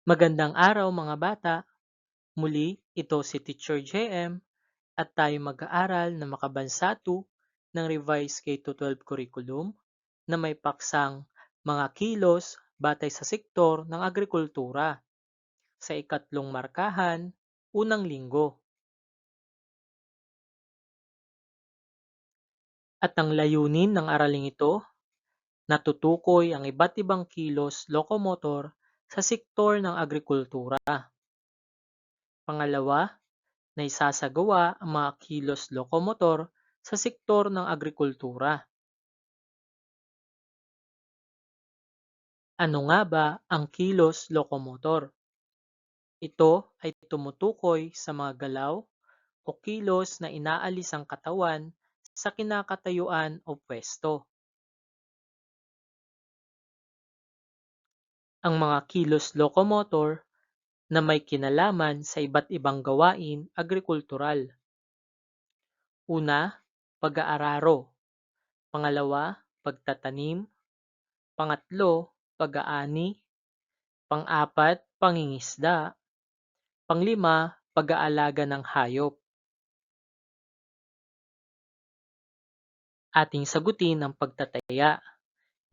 Magandang araw mga bata! Muli, ito si Teacher JM at tayo mag-aaral na Makabansa 2 ng Revised K-12 Curriculum na may paksang mga kilos batay sa sektor ng agrikultura sa ikatlong markahan, unang linggo. At ang layunin ng araling ito, natutukoy ang iba't ibang kilos lokomotor sa sektor ng agrikultura. Pangalawa, na isasagawa ang mga kilos lokomotor sa sektor ng agrikultura. Ano nga ba ang kilos lokomotor? Ito ay tumutukoy sa mga galaw o kilos na inaalis ang katawan sa kinakatayuan o pwesto. Ang mga kilos lokomotor na may kinalaman sa iba't ibang gawain agrikultural. Una, pag-aararo. Pangalawa, pagtatanim. Pangatlo, pag-aani. Pang-apat, pangingisda. Panglima, pag-aalaga ng hayop. Ating sagutin ang pagtataya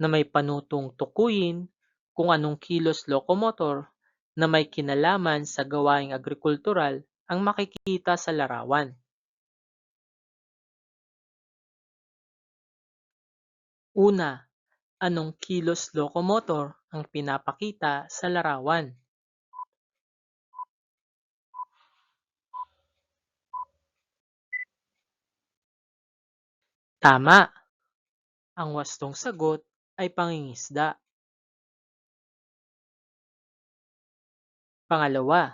na may panutong tukuyin kung anong kilos lokomotor na may kinalaman sa gawaing agrikultural ang makikita sa larawan. Una, anong kilos lokomotor ang pinapakita sa larawan? Tama! Ang wastong sagot ay pangingisda. Pangalawa,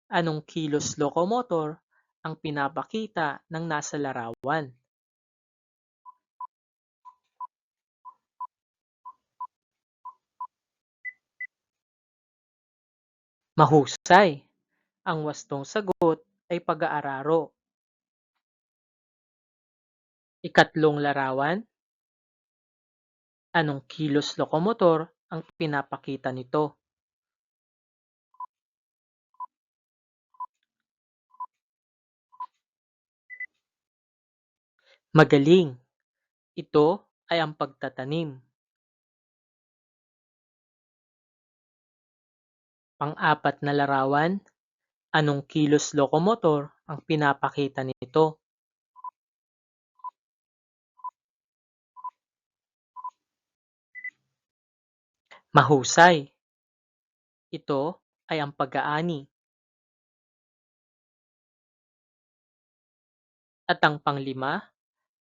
anong kilos lokomotor ang pinapakita ng nasa larawan? Mahusay! Ang wastong sagot ay pag-aararo. Ikatlong larawan, anong kilos lokomotor ang pinapakita nito? Magaling! Ito ay ang pagtatanim. Pang-apat na larawan, anong kilos lokomotor ang pinapakita nito? Mahusay! Ito ay ang pag-aani. At ang panglima,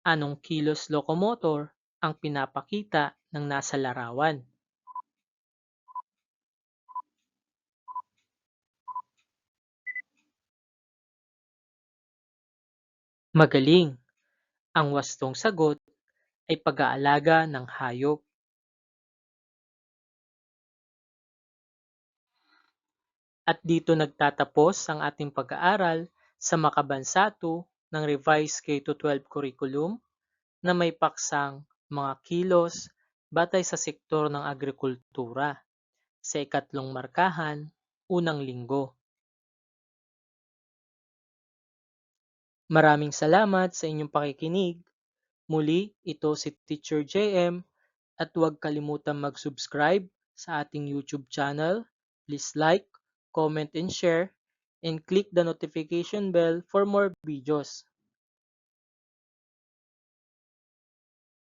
anong kilos lokomotor ang pinapakita ng nasa larawan? Magaling! Ang wastong sagot ay pag-aalaga ng hayop. At dito nagtatapos ang ating pag-aaral sa Makabansa 2 ng Revised K-12 Curriculum na may paksang mga kilos batay sa sektor ng agrikultura sa ikatlong markahan, unang linggo. Maraming salamat sa inyong pakikinig. Muli, ito si Teacher JM at huwag kalimutang mag-subscribe sa ating YouTube channel. Please like, comment and share, and click the notification bell for more videos.